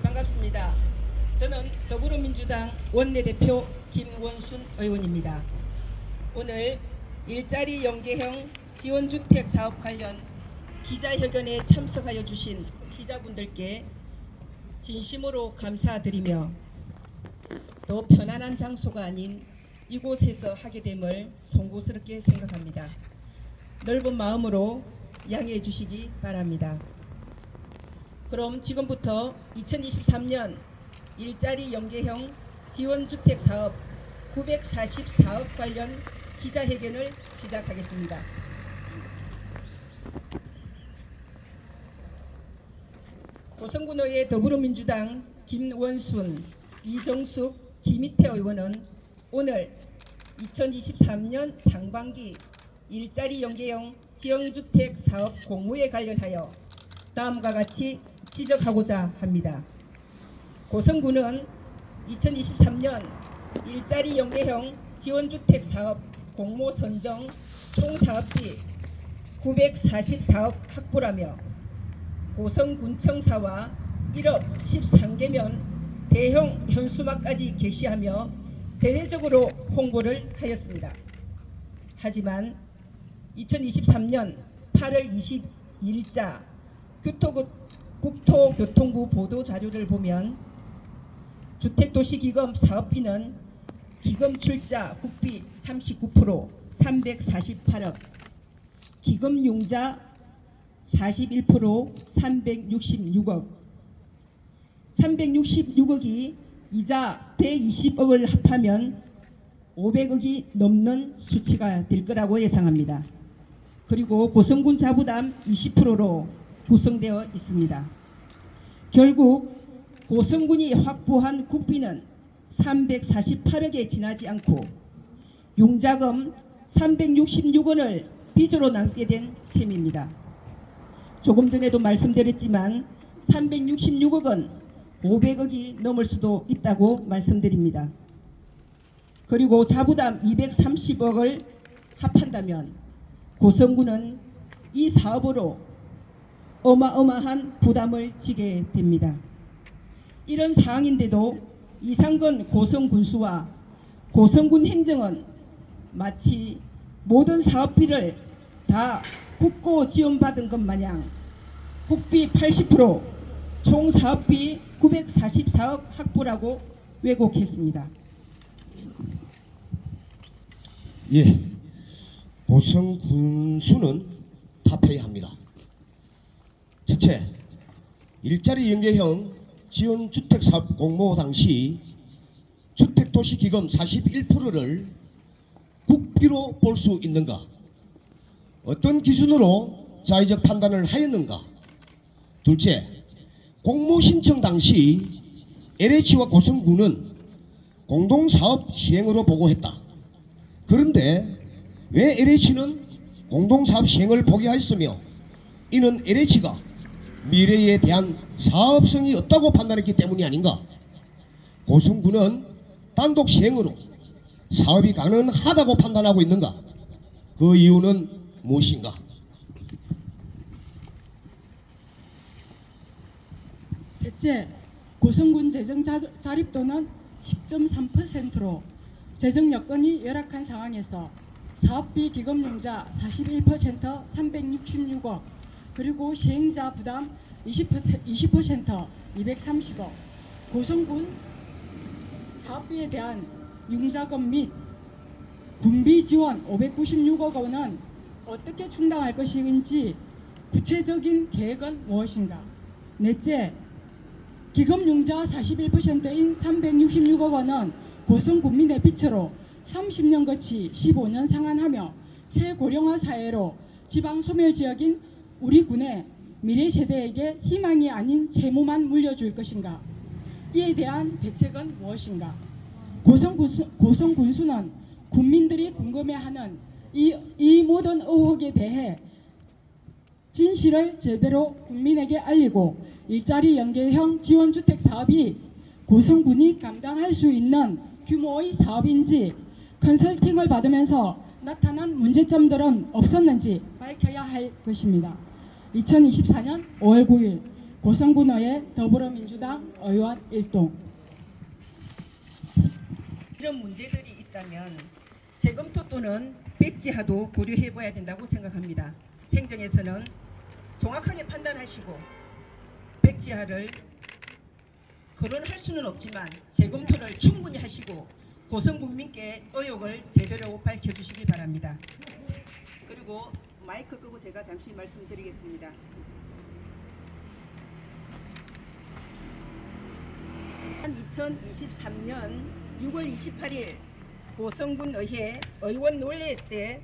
반갑습니다. 저는 더불어민주당 원내대표 김원순 의원입니다. 오늘 일자리 연계형 지원주택 사업 관련 기자회견에 참석하여 주신 기자분들께 진심으로 감사드리며 더 편안한 장소가 아닌 이곳에서 하게 됨을 송구스럽게 생각합니다. 넓은 마음으로 양해해 주시기 바랍니다. 그럼 지금부터 2023년 일자리 연계형 지원주택 사업 944억 관련 기자회견을 시작하겠습니다. 고성군의회 더불어민주당 김원순, 이정숙, 김희태 의원은 오늘 2023년 상반기 일자리 연계형 지원주택 사업 공모에 관련하여 다음과 같이 지적하고자 합니다. 고성군은 2023년 일자리 연계형 지원주택 사업 공모 선정 총 사업비 944억 확보라며 고성군청사와 1업 13개면 대형 현수막까지 게시하며 대대적으로 홍보를 하였습니다. 하지만 2023년 8월 22일자 국토교통부 보도자료를 보면 주택도시기금 사업비는 기금 출자 국비 39% 348억, 기금 융자 41% 366억, 366억이 이자 120억을 합하면 500억이 넘는 수치가 될 거라고 예상합니다. 그리고 고성군 자부담 20%로 구성되어 있습니다. 결국 고성군이 확보한 국비는 348억에 지나지 않고 융자금 366원을 빚으로 남게 된 셈입니다. 조금 전에도 말씀드렸지만 366억은 500억이 넘을 수도 있다고 말씀드립니다. 그리고 자부담 230억을 합한다면 고성군은 이 사업으로 어마어마한 부담을 지게 됩니다. 이런 상황인데도 이상건 고성군수와 고성군 행정은 마치 모든 사업비를 다 국고 지원받은 것 마냥 국비 80%, 총 사업비 944억 확보라고 왜곡했습니다. 예, 고성군수는 답해야 합니다. 첫째, 일자리 연계형 지원주택사업 공모 당시 주택도시기금 41%를 국비로 볼 수 있는가? 어떤 기준으로 자의적 판단을 하였는가? 둘째, 공모 신청 당시 LH와 고성군은 공동사업 시행으로 보고했다. 그런데 왜 LH는 공동사업 시행을 포기하였으며 이는 LH가 미래에 대한 사업성이 없다고 판단했기 때문이 아닌가? 고성군은 단독 시행으로 사업이 가능하다고 판단하고 있는가? 그 이유는 무엇인가? 셋째, 고성군 재정 자립도는 10.3%로 재정 여건이 열악한 상황에서 사업비 기금융자 41% 366억, 그리고 시행자 부담 20% 230억, 고성군 사업비에 대한 융자금 및 군비 지원 596억 원은 어떻게 충당할 것인지 구체적인 계획은 무엇인가? 넷째, 기금융자 41%인 366억 원은 고성군민의 빚으로 30년 거치 15년 상환하며 최고령화 사회로 지방 소멸지역인 우리 군의 미래 세대에게 희망이 아닌 채무만 물려줄 것인가? 이에 대한 대책은 무엇인가? 고성군수는 국민들이 궁금해하는 이 모든 의혹에 대해 진실을 제대로 국민에게 알리고 일자리 연계형 지원주택 사업이 고성군이 감당할 수 있는 규모의 사업인지 컨설팅을 받으면서 나타난 문제점들은 없었는지 밝혀야 할 것입니다. 2024년 5월 9일 고성군의 더불어민주당 의원 1동. 이런 문제들이 있다면 재검토 또는 백지화도 고려해봐야 된다고 생각합니다. 행정에서는 정확하게 판단하시고 백지화를 거론할 수는 없지만 재검토를 충분히 하시고 고성군민께 의혹을 제대로 밝혀주시기 바랍니다. 그리고 마이크 끄고 제가 잠시 말씀드리겠습니다. 2023년 6월 28일 고성군 의회 의원 논례 때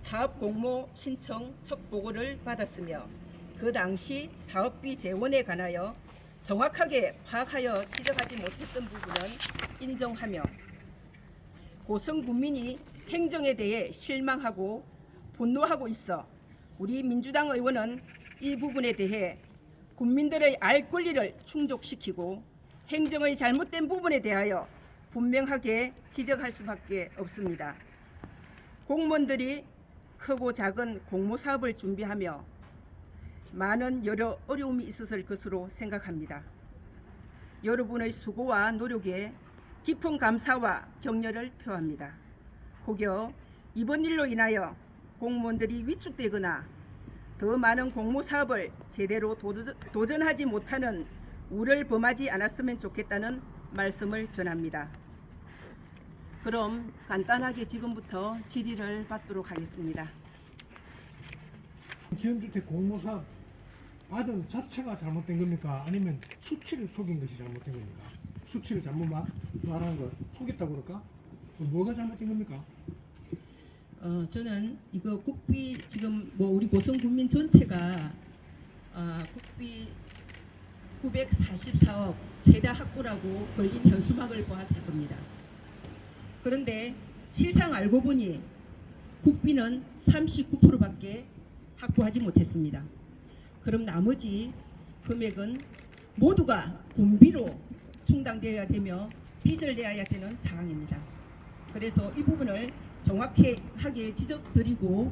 사업 공모 신청 첫 보고를 받았으며 그 당시 사업비 재원에 관하여 정확하게 파악하여 지적하지 못했던 부분은 인정하며 고성군민이 행정에 대해 실망하고 분노하고 있어 우리 민주당 의원은 이 부분에 대해 국민들의 알 권리를 충족시키고 행정의 잘못된 부분에 대하여 분명하게 지적할 수밖에 없습니다. 공무원들이 크고 작은 공모사업을 준비하며 많은 여러 어려움이 있었을 것으로 생각합니다. 여러분의 수고와 노력에 깊은 감사와 격려를 표합니다. 혹여 이번 일로 인하여 공무원들이 위축되거나 더 많은 공모사업을 제대로 도전하지 못하는 우를 범하지 않았으면 좋겠다는 말씀을 전합니다. 그럼 간단하게 지금부터 질의를 받도록 하겠습니다. 지원주택 공모사업 받은 자체가 잘못된 겁니까? 아니면 수치를 속인 것이 잘못된 겁니까? 수치를 잘못 말하는 거 속였다고 그럴까? 뭐가 잘못된 겁니까? 저는 이거 국비 지금 뭐 우리 고성군민 전체가 국비 944억 최다 확보라고 걸린 현수막을 보았을 겁니다. 그런데 실상 알고 보니 국비는 39%밖에 확보하지 못했습니다. 그럼 나머지 금액은 모두가 군비로 충당되어야 되며 빚을 내야 되는 상황입니다. 그래서 이 부분을 정확하게 지적드리고,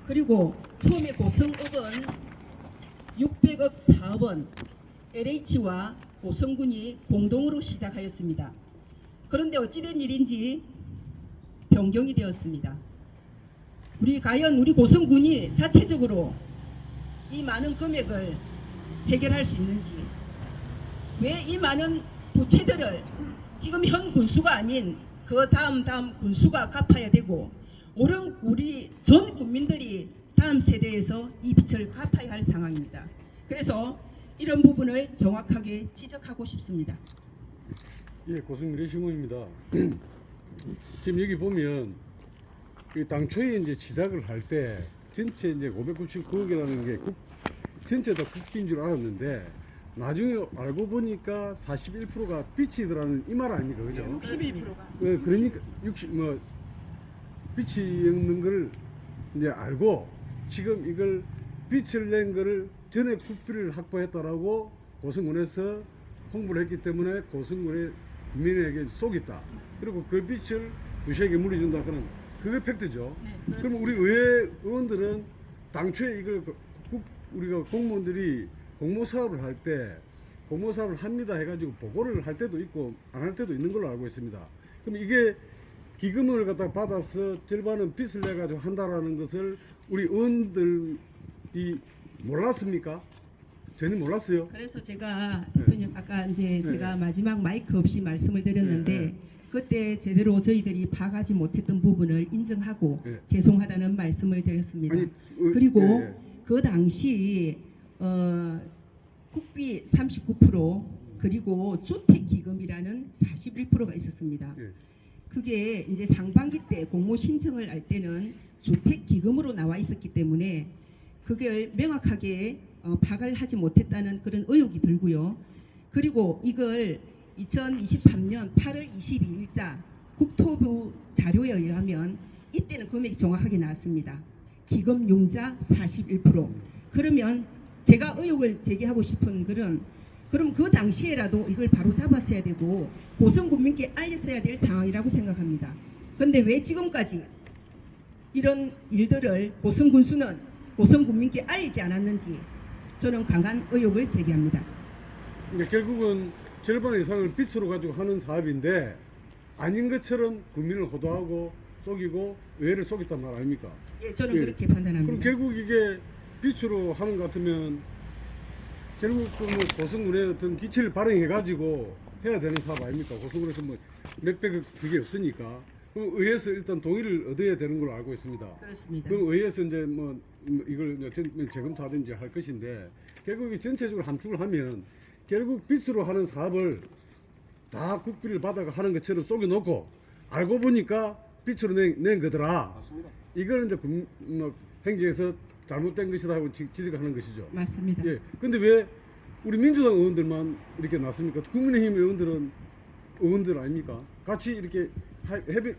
그리고 처음에 고성읍은 600억 사업은 LH와 고성군이 공동으로 시작하였습니다. 그런데 어찌된 일인지 변경이 되었습니다. 과연 우리 고성군이 자체적으로 이 많은 금액을 해결할 수 있는지, 왜 이 많은 부채들을 지금 현 군수가 아닌 그 다음 군수가 갚아야 되고, 오른 우리 전 국민들이 다음 세대에서 이 빚을 갚아야 할 상황입니다. 그래서 이런 부분을 정확하게 지적하고 싶습니다. 예, 고승미래 신문입니다. 지금 여기 보면 당초에 이제 시작을 할 때 전체 이제 599억이라는 게 전체 다 국비인 줄 알았는데 나중에 알고 보니까 41%가 빚이더라는 이 말 아닙니까, 그죠? 62%가. 그러니까 60 빚이 있는 걸 이제 알고 지금 이걸 빚을 낸 거를 전에 국비를 확보했다라고 고성군에서 홍보를 했기 때문에 고성군의 국민에게 쏘겠다. 그리고 그 빚을 무시하게 물려준다 하는 그게 팩트죠. 네, 그럼 우리 의회 의원들은 당초에 이걸 우리가 공무원들이 공모사업을 할 때 공모사업을 합니다 해가지고 보고를 할 때도 있고 안 할 때도 있는 걸로 알고 있습니다. 그럼 이게 기금을 갖다 받아서 절반은 빚을 내가지고 한다라는 것을 우리 의원들이 몰랐습니까? 전혀 몰랐어요. 그래서 제가 대표님 아까 이제 제가 마지막 마이크 없이 말씀을 드렸는데 그때 제대로 저희들이 파악하지 못했던 부분을 인정하고 죄송하다는 말씀을 드렸습니다. 아니, 그리고 그 당시 국비 39% 그리고 주택기금이라는 41%가 있었습니다. 그게 이제 상반기 때 공모 신청을 할 때는 주택기금으로 나와 있었기 때문에 그걸 명확하게 파악을 하지 못했다는 그런 의혹이 들고요. 그리고 이걸 2023년 8월 22일자 국토부 자료에 의하면 이때는 금액이 정확하게 나왔습니다. 기금 융자 41%. 그러면 제가 의혹을 제기하고 싶은 글은 그럼 그 당시에라도 이걸 바로 잡았어야 되고 고성군민께 알렸어야 될 상황이라고 생각합니다. 그런데 왜 지금까지 이런 일들을 고성군수는 고성군민께 알리지 않았는지 저는 강한 의혹을 제기합니다. 그러니까 결국은 절반 이상을 빚으로 가지고 하는 사업인데 아닌 것처럼 국민을 호도하고 속이고 의회를 속였단 말 아닙니까? 예, 저는 예. 그렇게 판단합니다. 그럼 결국 이게 빚으로 하는 것 같으면 결국 그뭐 고성군의 어떤 기치를 발행해 가지고 해야 되는 사업 아닙니까? 고성군에서 뭐 몇백 그게 없으니까 그럼 의회에서 일단 동의를 얻어야 되는 걸로 알고 있습니다. 그렇습니다. 그럼 의회에서 이제 뭐 이걸 이제 재검토하든지 할 것인데 결국 이 전체적으로 함축을 하면 결국 빚으로 하는 사업을 다 국비를 받아가 하는 것처럼 속여놓고 알고 보니까 빚으로 낸 거더라. 맞습니다. 이거는 이제 행정에서 잘못된 것이다 하고 지적하는 것이죠. 맞습니다. 예. 근데 왜 우리 민주당 의원들만 이렇게 났습니까? 국민의힘 의원들은 의원들 아닙니까? 같이 이렇게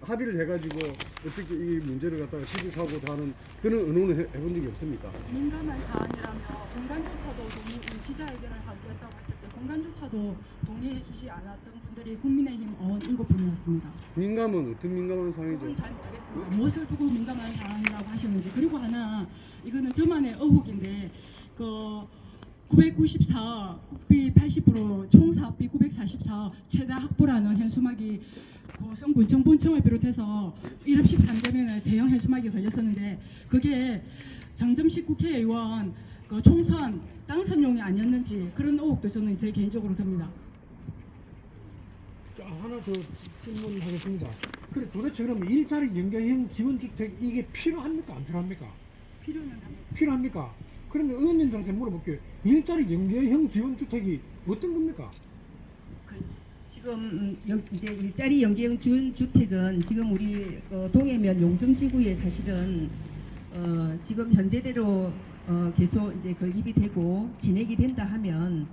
합의를 해가지고 어떻게 이 문제를 갖다가 지적하고 하는 그런 의논을 해본 적이 없습니까? 민감한 사안이라며 공간조차도 기자회견을 하겠다고 했을 때 공간조차도 동의해주지 않았던 분들이 국민의힘 의원 7분이었습니다. 민감은 어떤 민감한 그건 상황이죠? 잘 모르겠습니다. 무엇을 두고 민감한 사안이라고 하셨는지. 그리고 하나 이거는 저만의 의혹인데 그 994 국비 80% 총 사업비 944 최다 확보라는 현수막이 고성군 정본청을 비롯해서 1업식 3개면에 대형 현수막이 걸렸었는데 그게 정점식 국회의원 그 총선 당선용이 아니었는지 그런 의혹도 저는 제 개인적으로 듭니다. 자, 하나 더 질문하겠습니다. 그래 도대체 그러면 일자리 연계형 지원주택 이게 필요합니까 안 필요합니까? 필요는 합니다. 필요합니까? 그러면 의원님들한테 물어볼게요. 일자리 연계형 지원주택이 어떤 겁니까? 지금 이제 일자리 연계형 주택은 지금 우리 동해면 용정지구에 사실은 지금 현재대로 계속 이제 건립이 되고 진행이 된다 하면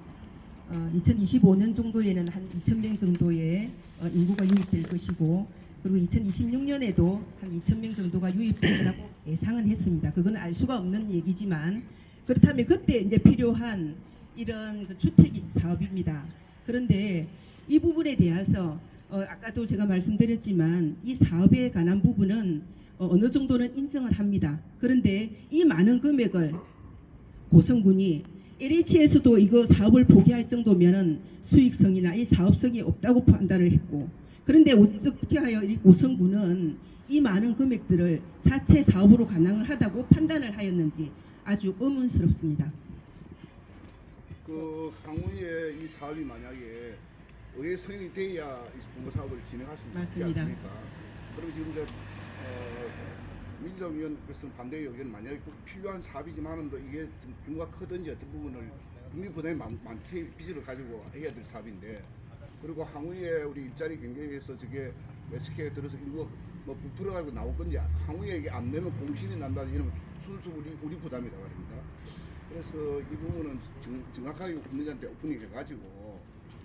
2025년 정도에는 한 2,000명 정도의 인구가 유입될 것이고 그리고 2026년에도 한 2,000명 정도가 유입될 거라고 예상은 했습니다. 그건 알 수가 없는 얘기지만 그렇다면 그때 이제 필요한 이런 그 주택 사업입니다. 그런데 이 부분에 대해서 아까도 제가 말씀드렸지만 이 사업에 관한 부분은 어느 정도는 인정을 합니다. 그런데 이 많은 금액을 고성군이 LH에서도 이거 사업을 포기할 정도면은 수익성이나 이 사업성이 없다고 판단을 했고 그런데 어떻게 하여 이 고성군은 이 많은 금액들을 자체 사업으로 가능을 하다고 판단을 하였는지 아주 의문스럽습니다. 그 향후에 이 사업이 만약에 의회 승인이 돼야 이 공모 사업을 진행할 수 있지 맞습니다. 않습니까? 그럼 지금 이제 민주당 의원께서는 반대 의견은 만약에 꼭 필요한 사업이지만은 또 이게 좀 규모가 크든지 어떤 부분을 국민 부담이 많게 빚을 가지고 해야 될 사업인데 그리고 향후에 우리 일자리 경쟁에서 저게 SK에 들어서 인구가 뭐 부풀어가지고 나올 건지 향후에 이게 안 내면 공신이 난다 이러면 순수 우리 부담이다 말입니다. 그래서 이 부분은 정확하게 국민한테 오프닝 해가지고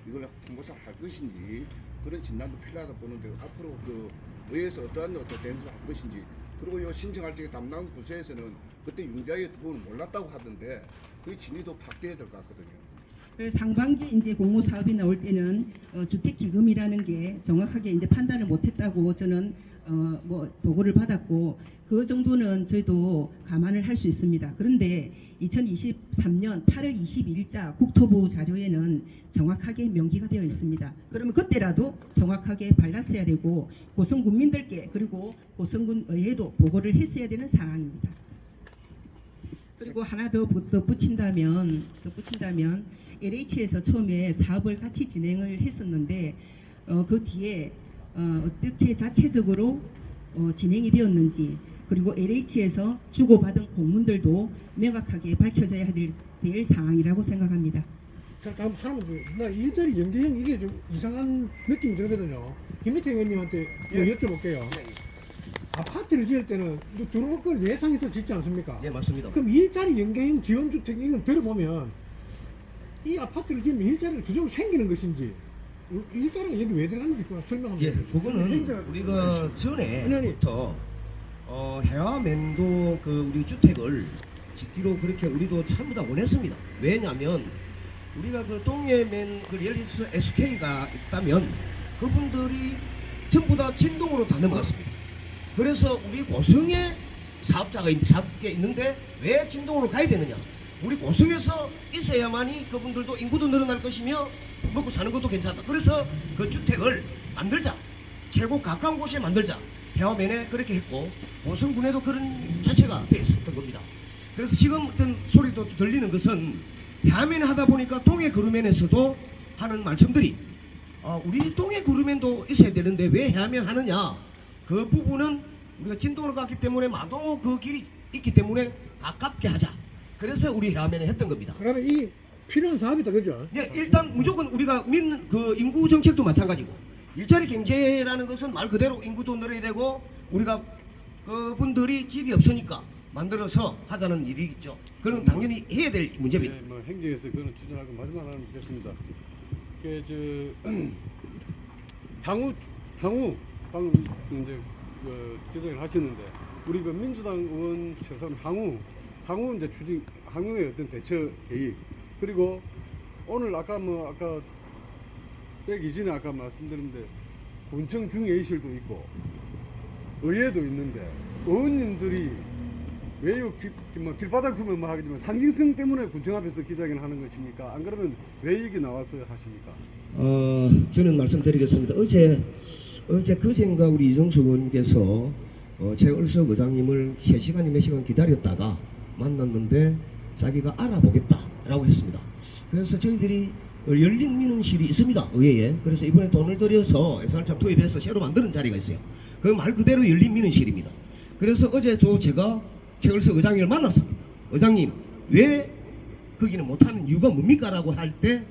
이걸 공모사 할 것인지 그런 진단도 필요하다 보는데 앞으로 그 의회에서 어떠한 대응을 할 것인지 그리고 요 신청할 적에 담당 부서에서는 그때 융자의 부분을 몰랐다고 하던데 그 진위도 확대해야 될 것 같거든요. 그래서 상반기 이제 공모 사업이 나올 때는 주택 기금이라는 게 정확하게 이제 판단을 못했다고 저는 뭐 보고를 받았고 그 정도는 저희도 감안을 할 수 있습니다. 그런데 2023년 8월 22일자 국토부 자료에는 정확하게 명기가 되어 있습니다. 그러면 그때라도 정확하게 발랐어야 되고 고성 군민들께 그리고 고성군 의회도 보고를 했어야 되는 상황입니다. 그리고 하나 더 덧붙인다면 LH에서 처음에 사업을 같이 진행을 했었는데 그 뒤에 어떻게 자체적으로 진행이 되었는지 그리고 LH에서 주고받은 공문들도 명확하게 밝혀져야 될 상황이라고 생각합니다. 자, 다음 하나만 더. 나 일자리 연계형 이게 좀 이상한 느낌이 들거든요. 김미태 의원님한테 여쭤볼게요. 아파트를 지을 때는 들어올 걸 예상해서 짓지 않습니까? 네, 맞습니다. 그럼 일자리 연계형 지원주택 이건 들어보면 이 아파트를 지으면 일자리가 그쪽으로 생기는 것인지 일자리가 여기 왜 들어가는지 설명하면 예, 그거는 우리가 전에부터 해와면도 그 우리 주택을 짓기로 그렇게 우리도 전부 다 원했습니다. 왜냐하면 우리가 그 동해면 그 LH SK가 있다면 그분들이 전부 다 진동으로 다 넘어갔습니다. 그래서 우리 고성에 사업자가 있는데 왜 진동으로 가야 되느냐? 우리 고성에서 있어야만이 그분들도 인구도 늘어날 것이며 먹고 사는 것도 괜찮다. 그래서 그 주택을 만들자. 최고 가까운 곳에 만들자. 해화면에 그렇게 했고 고성군에도 그런 자체가 돼 있었던 겁니다. 그래서 지금 어떤 소리도 들리는 것은 해화면에 하다 보니까 동해 그루면에서도 하는 말씀들이 우리 동해 그루면도 있어야 되는데 왜 해화면 하느냐. 그 부분은 우리가 진도를 갔기 때문에 마도 그 길이 있기 때문에 가깝게 하자. 그래서 우리 해화면에 했던 겁니다. 그러면 이 필요한 사업이다, 그죠? 예, 일단 무조건 우리가 믿는 그 인구 정책도 마찬가지고 일자리 경제라는 것은 말 그대로 인구도 늘어야 되고 우리가 그분들이 집이 없으니까 만들어서 하자는 일이 있죠. 그건 당연히 해야 될 문제입니다. 네, 뭐 행정에서 그거는 추진하고 마지막 하나 묻겠습니다. 향후 방금 이제 기자를 하시는데 우리 그 민주당 의원 최소한 향후 이제 추진 향후의 어떤 대처 계획 그리고 오늘 아까 빼기 전에 아까 말씀드렸는데 군청 중회의실도 있고 의회도 있는데 의원님들이 왜요 길바닥 두면 뭐 하겠지만 상징성 때문에 군청 앞에서 기자회견 하는 것입니까? 안 그러면 왜 여기 나와서 하십니까? 저는 말씀드리겠습니다. 어제 그젠가 우리 이정수 의원께서 최을석 의장님을 3시간이 몇 시간 기다렸다가 만났는데 자기가 알아보겠다라고 했습니다. 그래서 저희들이 열린민원실이 있습니다. 의회에. 그래서 이번에 돈을 들여서 예산참 투입해서 새로 만드는 자리가 있어요. 그 말 그대로 열린민원실입니다. 그래서 어제도 제가 최을석 의장님을 만났습니다. 의장님 왜 거기는 못하는 이유가 뭡니까? 라고 할 때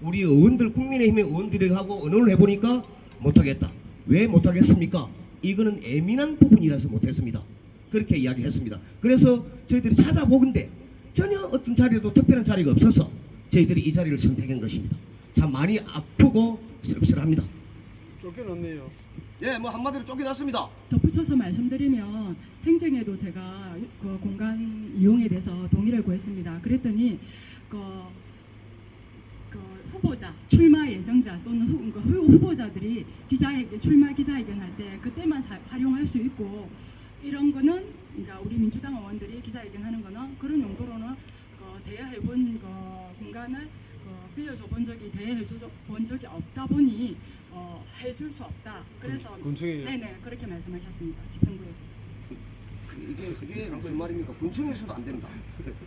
우리 의원들 국민의힘의 의원들하고 의논을 해보니까 못하겠다. 왜 못하겠습니까? 이거는 예민한 부분이라서 못했습니다. 그렇게 이야기했습니다. 그래서 저희들이 찾아보건데 전혀 어떤 자리에도 특별한 자리가 없어서 저희들이 이 자리를 선택한 것입니다. 참 많이 아프고 씁쓸합니다. 쫓겨났네요. 예, 뭐 한마디로 쫓겨났습니다. 덧붙여서 말씀드리면 행정에도 제가 그 공간 이용에 대해서 동의를 구했습니다. 그랬더니 그 후보자, 출마 예정자 또는 후보자들이 출마 기자회견 할 때 그때만 활용할 수 있고 이런 거는 이제 우리 민주당 의원들이 기자회견 하는 거는 그런 용도로는 대여해본 공간을 빌려줘 본 적이 없다 보니 해줄 수 없다. 그래서 군청에 네네 그렇게 말씀하셨습니다. 집행부에서. 이게 무슨 말입니까? 군청에서도 안 된다.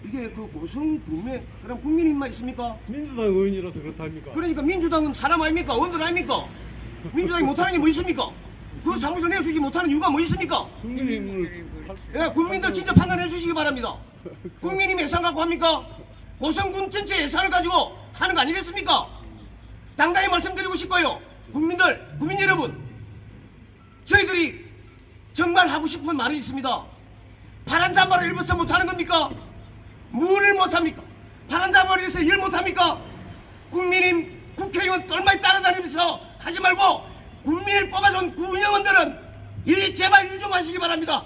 이게 그 고성 구매 그럼 국민힘만 있습니까? 민주당 의원이라서 그렇답니까? 그러니까 민주당은 사람 아닙니까? 의원들 아닙니까? 민주당이 못하는 게 뭐 있습니까? 그 사무실 내주지 못하는 이유가 뭐 있습니까? 국민의힘을 예, 국민들 진짜 판단해 주시기 바랍니다. 국민힘 예산 갖고 합니까? 고성군 전체 예산을 가지고 하는 거 아니겠습니까? 당당히 말씀드리고 싶고요. 국민 여러분, 저희들이 정말 하고 싶은 말이 있습니다. 파란 잠바를 입어서 못하는 겁니까? 뭐를 못합니까? 파란 잠바를 입어서 일 못합니까? 국민님 국회의원 똘마이 따라다니면서 하지 말고 국민을 뽑아준 군의원들은 일 제발 일 좀 하시기 바랍니다.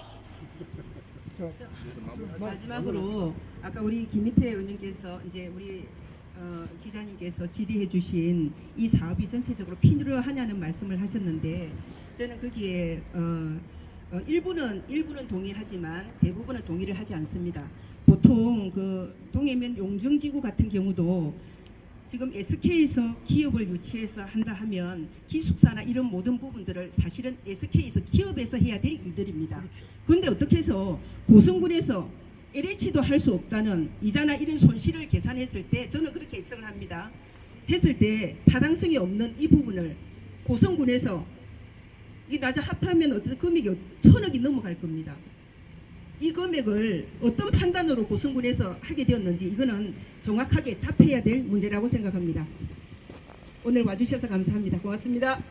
마지막으로 아까 우리 김희태 의원님께서 이제 우리 기자님께서 질의해 주신 이 사업이 전체적으로 필요하냐는 말씀을 하셨는데 저는 거기에 일부는 동의를 하지만 대부분은 동의를 하지 않습니다. 보통 그 동해면 용정지구 같은 경우도 지금 SK에서 기업을 유치해서 한다 하면 기숙사나 이런 모든 부분들을 사실은 SK에서 기업에서 해야 될 일들입니다. 그런데 어떻게 해서 고성군에서 LH도 할 수 없다는 이자나 이런 손실을 계산했을 때 저는 그렇게 예측을 합니다. 했을 때 타당성이 없는 이 부분을 고성군에서 이 나자 합하면 어떤 금액이 1,000억이 넘어갈 겁니다. 이 금액을 어떤 판단으로 고성군에서 하게 되었는지 이거는 정확하게 답해야 될 문제라고 생각합니다. 오늘 와주셔서 감사합니다. 고맙습니다.